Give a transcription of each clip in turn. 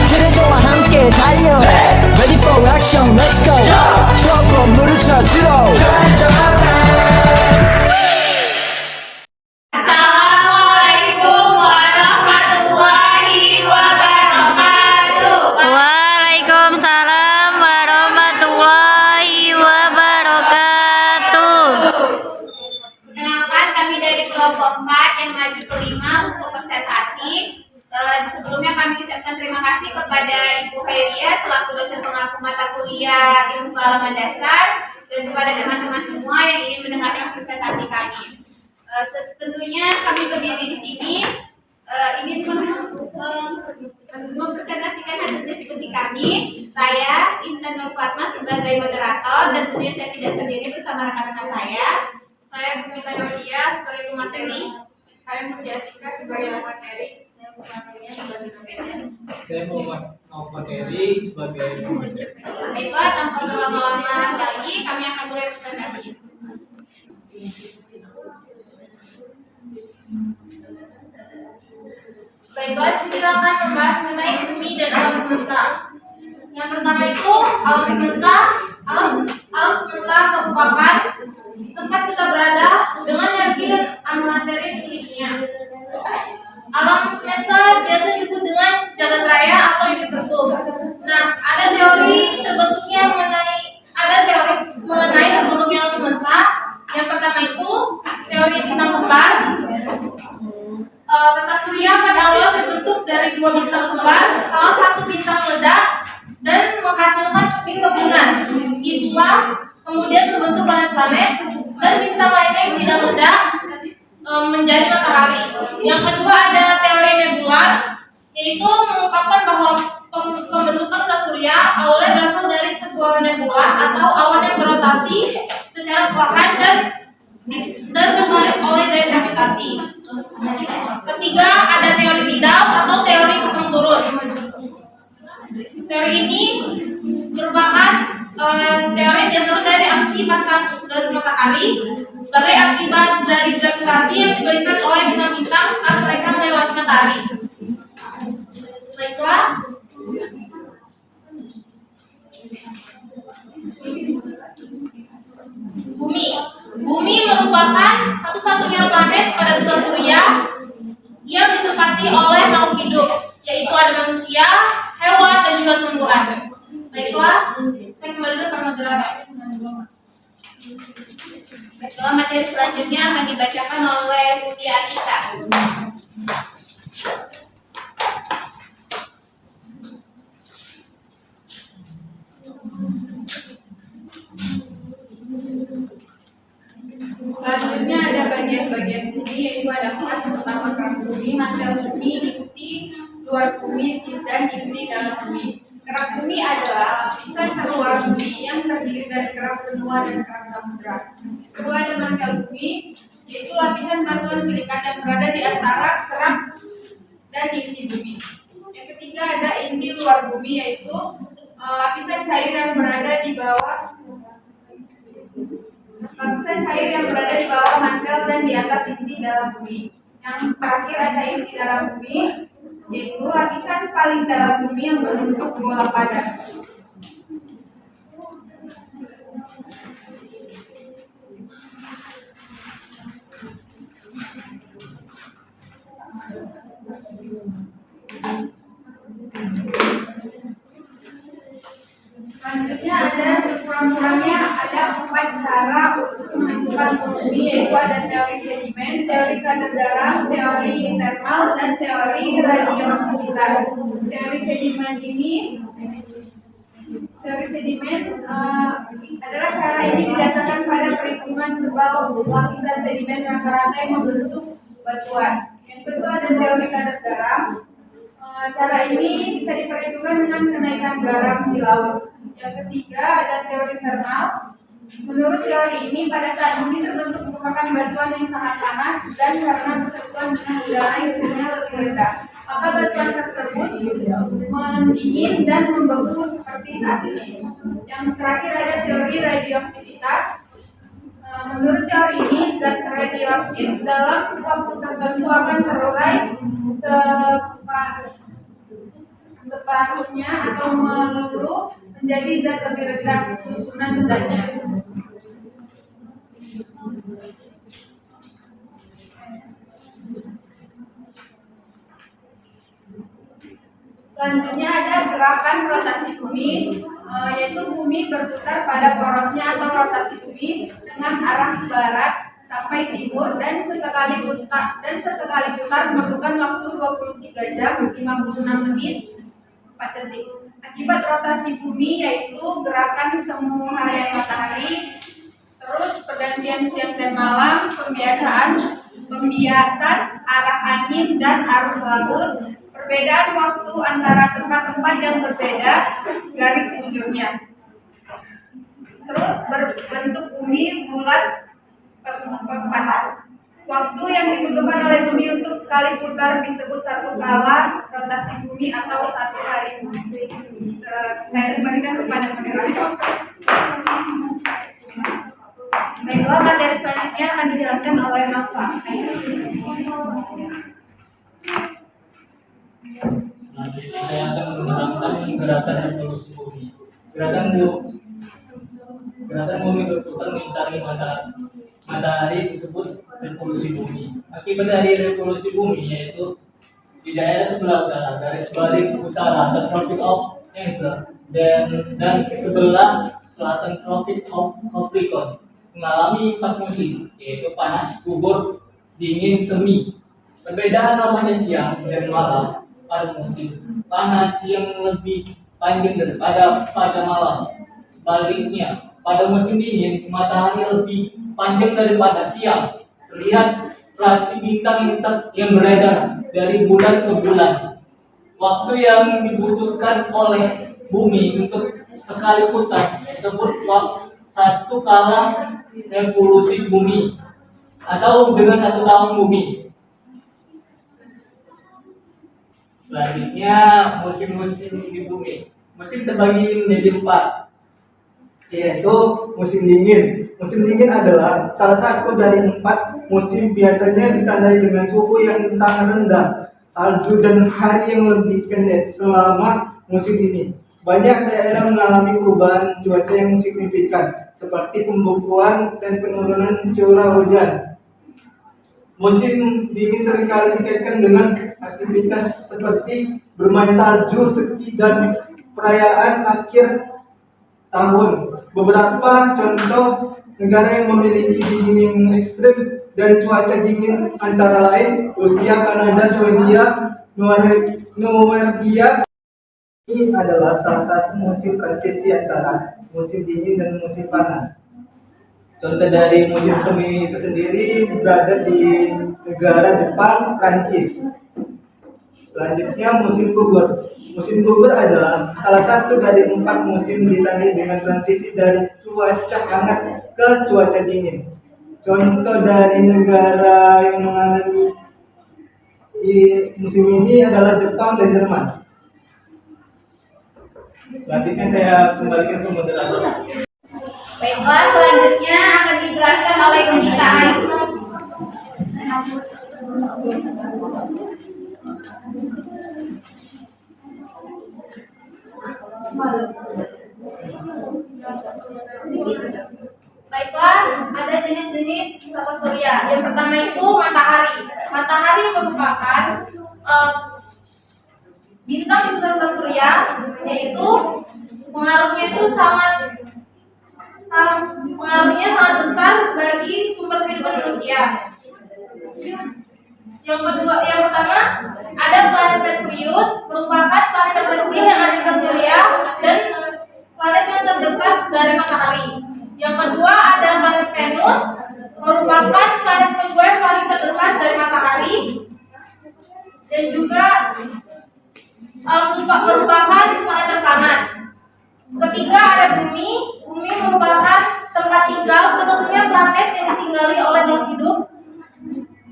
트레저와 함께 달려 Ready for action let's go 추억 건물을 찾으러 Assalamualaikum warahmatullahi wabarakatuh. Waalaikumsalam warahmatullahi wabarakatuh. Perkenalkan, kami dari kelompok 4 yang maju kelima untuk presentasi. Sebelumnya kami ucapkan terima kasih kepada Ibu Khairia selaku dosen pengaku mata kuliah Ilmu Pengalaman Dasar dan kepada teman-teman semua yang ingin mendengarkan presentasi kami. Tentunya kami berdiri di sini ingin mempresentasikan hasil diskusi kami. Saya Intan Nur Fatma sebagai moderator dan tentunya saya tidak sendiri bersama rekan-rekan saya. Saya Gumita Yaudia sebagai pemateri. Saya Mujahidika sebagai pemateri. Saya Muhammad Eri sebagai pemateri. Baiklah, tanpa berlama-lama lagi, kami akan mulai presentasinya. Baiklah, silakan membahas mengenai bumi dan alam semesta. Yang pertama itu alam semesta. Alam semesta merupakan tempat kita berada dengan energi dan antimateri miliknya. Alam semesta biasa disebut dengan jagat raya atau universum. Nah, ada teori mengenai terbentuknya alam semesta. Yang pertama itu teori bintang kembar. Tata surya pada awal terbentuk dari 2 bintang kembar. Salah satu bintang meledak dan menghasilkan kepingan. Itulah kemudian terbentuk planet-planet dan bintang lainnya yang tidak meledak menjadi matahari. Yang kedua ada teori nebular, yaitu mengungkapkan bahwa pembentukan tata surya awalnya berasal dari sebuah nebula atau awan yang berotasi secara perlahan dan tertarik oleh gaya gravitasi. Ketiga ada teori tidal atau teori pasang surut. Teori ini merupakan teori yang dasar dari aksi pasang gas matahari sebagai akibat dari gravitasi yang diberikan oleh bintang-bintang saat mereka melewati matahari. Baiklah. Bumi merupakan satu-satunya planet pada tata surya yang ditempati oleh makhluk hidup, yaitu ada manusia, hewan, dan juga tumbuhan. Baiklah, saya kembali ke moderator. Baiklah, materi selanjutnya akan dibacakan oleh Mutia Akita. Selanjutnya ada bagian-bagian bumi, yaitu ada 4. Yang pertama kerak bumi, mantel bumi, inti luar bumi, dan inti dalam bumi. Kerak bumi adalah lapisan terluar bumi yang terdiri dari kerak benua dan kerak samudra. Kedua ada mantel bumi, yaitu lapisan batuan silikat yang berada di antara kerak dan inti bumi. Yang ketiga ada inti luar bumi, yaitu lapisan cair yang berada di bawah mantel dan di atas inti dalam bumi. Yang terakhir ada inti dalam bumi, yaitu lapisan paling dalam bumi yang berbentuk bola padat. Selanjutnya ada sekurang-kurangnya ada 4 cara untuk menentukan bumi, yaitu ada teori sedimen, teori kadar dalam, teori termal, dan teori radioaktivitas. Teori sedimen adalah cara ini didasarkan pada perhitungan tebal lapisan sedimen rata-rata yang membentuk batuan. Yang kedua ada teori kadar garam. Cara ini bisa diperhitungkan dengan kenaikan garam di laut. Yang ketiga ada teori termal. Menurut teori ini, pada saat bumi terbentuk merupakan batuan yang sangat panas dan karena bersentuhan dengan udara yang suhunya lebih rendah, maka batuan tersebut mendingin dan membeku seperti saat ini. Yang terakhir ada teori radioaktivitas. Menurut teori ini, zat radioaktif dalam waktu tertentu akan terurai separuhnya atau meluruh menjadi zat lebih rendah susunan zatnya. Selanjutnya ada gerakan rotasi bumi, yaitu bumi berputar pada porosnya atau rotasi bumi dengan arah barat sampai timur dan sesekali putar memerlukan waktu 23 jam 56 menit 4 detik. Akibat rotasi bumi yaitu gerakan semu harian matahari, terus pergantian siang dan malam, pembiasan arah angin dan arus laut, perbedaan waktu antara tempat-tempat yang berbeda, garis bujurnya. Terus berbentuk bumi bulat panas. Waktu yang dibutuhkan oleh bumi untuk sekali putar disebut satu kala rotasi bumi atau satu hari bumi. Saya kembalikan kepada moderator. Baiklah, materi selanjutnya akan dijelaskan oleh Nafa. Selanjutnya saya akan menerangkan gerakan revolusi bumi. Gerakan bumi berputar mengitari matahari disebut revolusi bumi. Akibat dari revolusi bumi yaitu di daerah sebelah utara garis balik utara atau Tropic of Cancer dan sebelah selatan Tropic of Capricorn mengalami 4 musim, yaitu panas, gugur, dingin, semi. Perbedaan namanya siang dan malam. Pada musim panas yang lebih panjang daripada pada malam. Sebaliknya, pada musim dingin matahari lebih panjang daripada siang. Terlihat rasi bintang yang beredar dari bulan ke bulan. Waktu yang dibutuhkan oleh bumi untuk sekali putar disebut satu kala revolusi bumi atau dengan 1 tahun bumi. Selanjutnya musim-musim di bumi. Musim terbagi menjadi 4, yaitu musim dingin. Musim dingin adalah salah satu dari 4 musim, biasanya ditandai dengan suhu yang sangat rendah, salju dan hari yang lebih pendek selama musim ini. Banyak daerah mengalami perubahan cuaca yang signifikan, seperti pembukuan dan penurunan curah hujan. Musim dingin seringkali dikaitkan dengan aktivitas seperti bermain salju, ski, dan perayaan akhir tahun. Beberapa contoh negara yang memiliki dingin yang ekstrim dan cuaca dingin antara lain Rusia, Kanada, Swedia, Norwegia. Ini adalah salah satu musim transisi antara musim dingin dan musim panas. Contoh dari musim semi itu sendiri berada di negara Jepang, Prancis. Selanjutnya musim gugur. Musim gugur adalah salah satu dari 4 musim ditandai dengan transisi dari cuaca hangat ke cuaca dingin. Contoh dari negara yang mengalami di musim ini adalah Jepang dan Jerman. Selanjutnya saya kembalikan ke moderator. Baiklah, selanjutnya akan dijelaskan oleh Nita Ayu. Baiklah, ada jenis-jenis tata surya. Yang pertama itu matahari. Matahari merupakan bintang di tata surya, yaitu pengaruhnya sangat besar bagi sumber kehidupan manusia. Yang pertama ada planet Merkurius, merupakan planet terkecil yang ada di tata surya dan planet yang terdekat dari matahari. Yang kedua ada planet Venus, merupakan planet kedua yang paling terdekat dari matahari dan juga merupakan planet terpanas. Ketiga ada bumi. Bumi merupakan tempat tinggal satu-satunya planet yang ditinggali oleh makhluk hidup.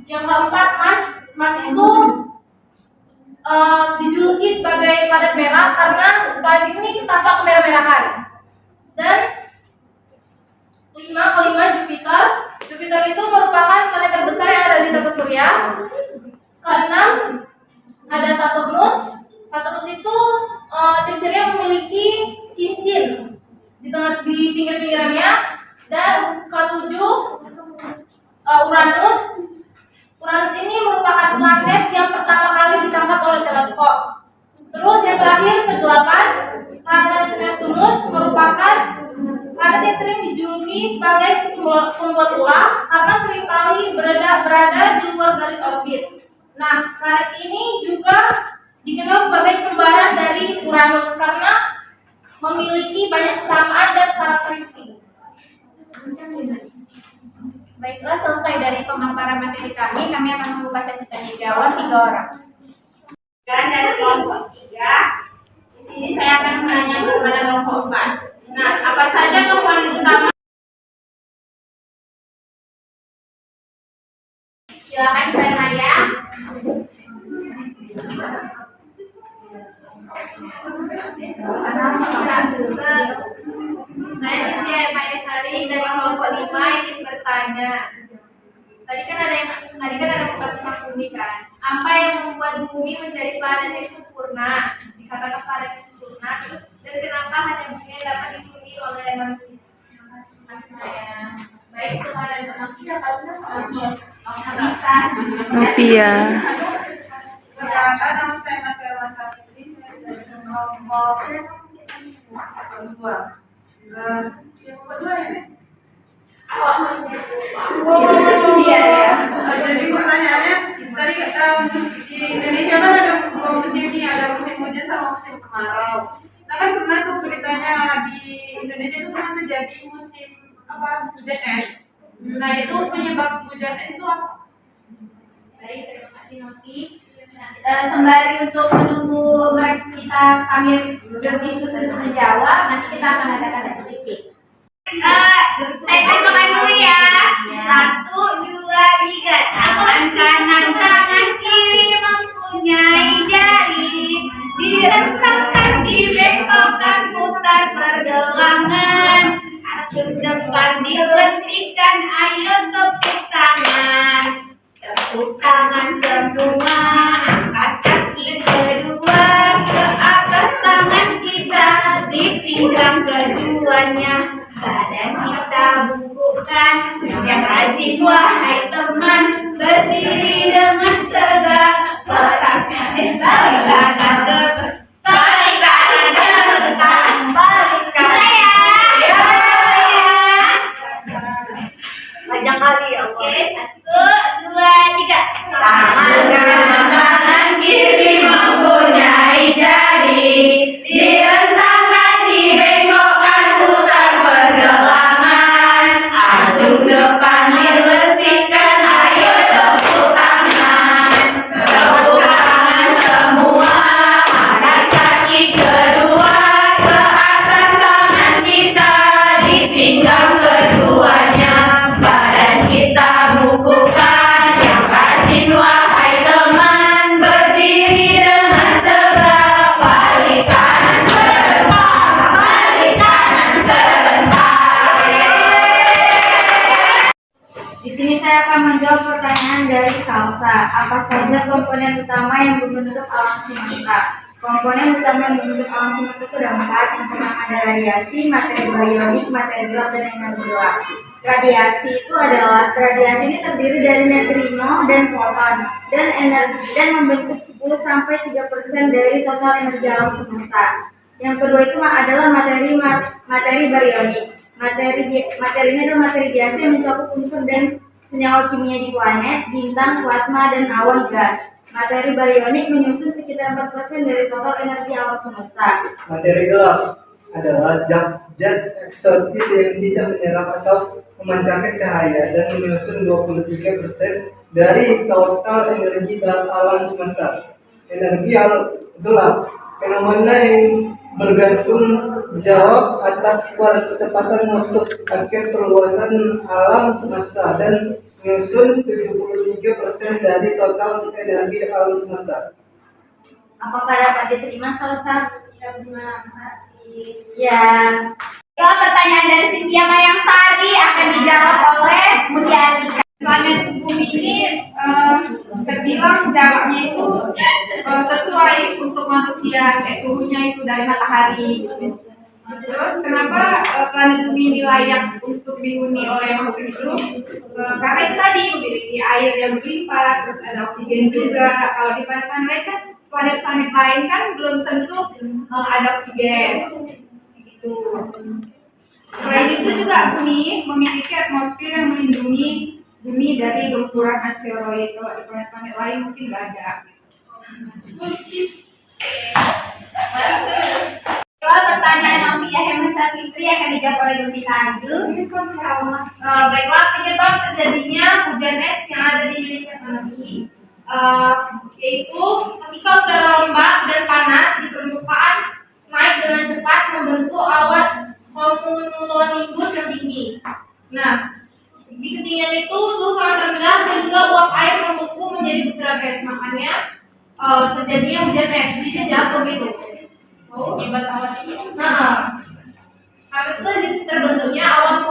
Yang keempat Mars itu dijuluki sebagai planet merah karena planet ini tampak kemerah-merahan. Dan kelima Jupiter Jupiter itu merupakan planet terbesar yang ada di tata surya. Keenam ada Saturnus. Saturnus itu ciri-cirinya memiliki cincin di pinggir-pinggirnya. Dan ketujuh Uranus. Uranus ini merupakan planet yang pertama kali ditangkap oleh teleskop. Terus yang terakhir kedelapan, planet Neptunus merupakan planet yang sering dijuluki sebagai pembuat ulah karena seringkali berada di luar garis orbit. Nah, planet ini juga dikenal sebagai kembaran dari Uranus karena memiliki banyak kesamaan dan karakteristik. Baiklah, selesai dari pemaparan materi kami akan membuka sesi tanya jawab 3 orang. Dan dari kelompok 3, di sini saya akan menanya kepada kelompok 4. Nah, apa saja komponen utama? Silakan bertanya. Saya Cynthia Mayasari dari kelompok 5 ingin bertanya. Tadi kan ada bekas bumi kan. Apa yang membuat bumi menjadi planet yang sempurna? Dikatakan planet yang sempurna. Dan kenapa hanya bumi yang dapat dihuni oleh manusia? Baik, itu ada Rupiah. Perkenalkan, nama saya Nadia Satri dari kelompok 2. Yang kedua ini. Jadi pertanyaannya tadi di Indonesia kan ada 2 musim nih, ada musim hujan sama musim kemarau. Nah kan pernah tuh beritanya di Indonesia itu pernah terjadi musim hujan es. Nah itu penyebab hujan es itu apa? Baik, terima kasih Novi. Sembari untuk menunggu kami berdiskusi untuk menjawab, nanti kita akan adakan sedikit. Saya contohkan dulu ya. 1, 2, 3. Tangan kanan, tangan kiri mempunyai jari. Direntangkan, dibengkokkan, putar pergelangan. Acung depan dilentikkan, ayo tepuk tangan. Tepuk tangan semua, angkat kaki kedua ke atas tangan kita, di pinggang keduanya. Badan kita bungkukkan, yang rajin wahai teman, berdiri dengan tegak, letaknya balik kanan ke balik kanan ke depan, balik kanan. Panjang kali ya. Oke, 1, 2, 3. Tangan kanan, tangan kiri mempunyai jari, direntangkan, dibengkokkan, putar pergelangan. Acung depan dilentikkan, ayo tepuk tangan. Tepuk tangan semua, angkat kaki kedua ke atas tangan kita, di pinggang keduanya. Badan kita bungkukkan, yang rajin wahai teman, berdiri dengan tegak, balik kanan sebentar, balik kanan sebentar. Di sini saya akan menjawab pertanyaan dari Salsa. Apa saja komponen utama yang membentuk alam semesta? Komponen utama yang membentuk alam semesta itu ada 4. Yang pertama ada radiasi, materi barionik, materi gelap, dan energi gelap. Radiasi ini terdiri dari neutrino dan foton dan membentuk 10-3% dari total energi alam semesta. Yang kedua itu adalah materi barionik. Materinya adalah materi biasa yang mencakup unsur dan senyawa kimia di planet, bintang, plasma, dan awan gas. Materi barionik menyusun sekitar 4% dari total energi alam semesta. Materi gelap adalah zat eksotis yang tidak menyerap atau memancarkan cahaya dan menyusun 23% dari total energi dalam alam semesta. Energi gelap, fenomena yang bergantung jawab atas kecepatan untuk akhir perluasan alam semesta dan menyusun 73% dari total energi alam semesta. Apakah dapat diterima salah satu? Terima kasih. Ya. Kalau pertanyaan dari Cynthia Mayang Sari akan dijawab oleh Mutia Atika. Planet bumi ini terbilang jaraknya itu sesuai untuk manusia, kayak suhunya itu dari matahari. Terus kenapa planet bumi ini layak untuk dihuni oleh makhluk hidup? Karena itu tadi memiliki air yang berlimpah, terus ada oksigen juga. Kalau di planet-planet lain kan, planet-planet lain kan belum tentu ada oksigen. Gitu. Selain itu juga bumi memiliki atmosfer yang melindungi bumi dari gempuran asteroid. Kalau di planet-planet lain mungkin nggak ada. Kalau pertanyaan Novia Hemsa Fitri akan dijawab oleh Dovita Aju. Baiklah, penyebab terjadinya hujan es yang ada di Indonesia kami yaitu ketika udara lembab dan panas di permukaan naik dengan cepat membentuk awan cumulonimbus yang tinggi. Nah, di ketinggian itu suhu sangat rendah sehingga uap air membeku menjadi butiran es. Makanya terjadinya hujan es, jadi dia jatuh gitu. Oh, hebat awan ini. Nah, karena itu terbentuknya awan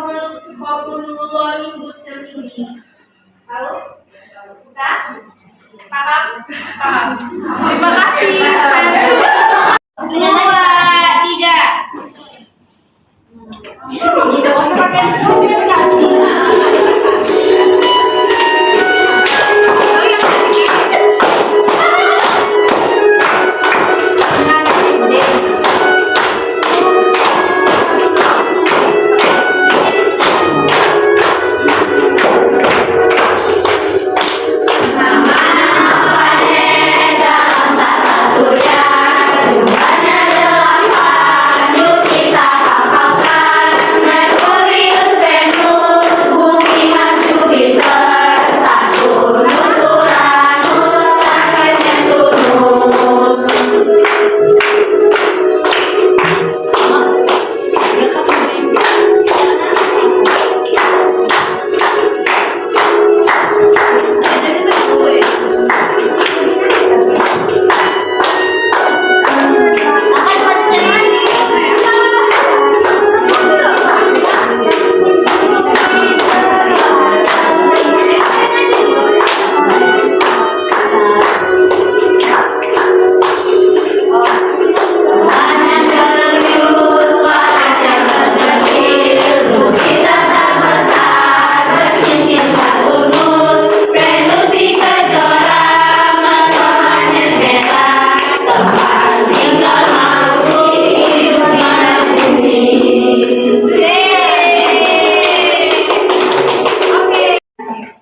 cumulonimbus yang tinggi. Tahu? Bisa? Paham? Paham. Terima kasih. 2, 3. Tidak usah pakai komunikasi.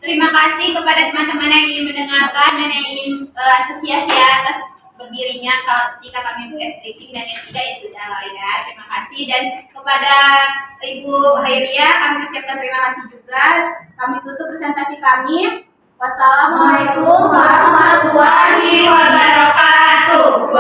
Terima kasih kepada teman-teman yang ingin mendengarkan dan yang ingin antusias ya atas berdirinya jika kami podcast briefing, dan yang tidak ya sudah lah ya. Terima kasih, dan kepada Ibu Hairia kami ucapkan terima kasih juga. Kami tutup presentasi kami. Wassalamualaikum warahmatullahi wabarakatuh.